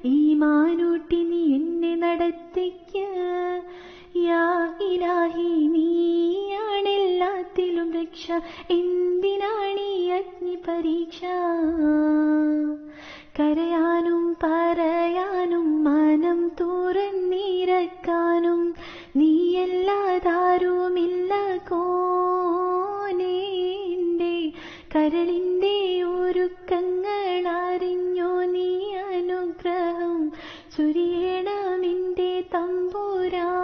ഈ മാനൂട്ടി നീ എന്നെ നടത്തിക്ക. യാ ഇലാഹി നീയാണെല്ലാത്തിലും രക്ഷ, എന്തിനാണീ അഗ്നി പരീക്ഷ? കരയാനും പറയാനും മനം തുറന്നിരക്കാനും നീയല്ലാതാരുമില്ല കോനേന്റെ. കരളിന്റെ ഒരുക്കങ്ങളറിഞ്ഞോ നീ അനുഗ്രഹം ചൊരിയണമെന്റെ തമ്പുരാ.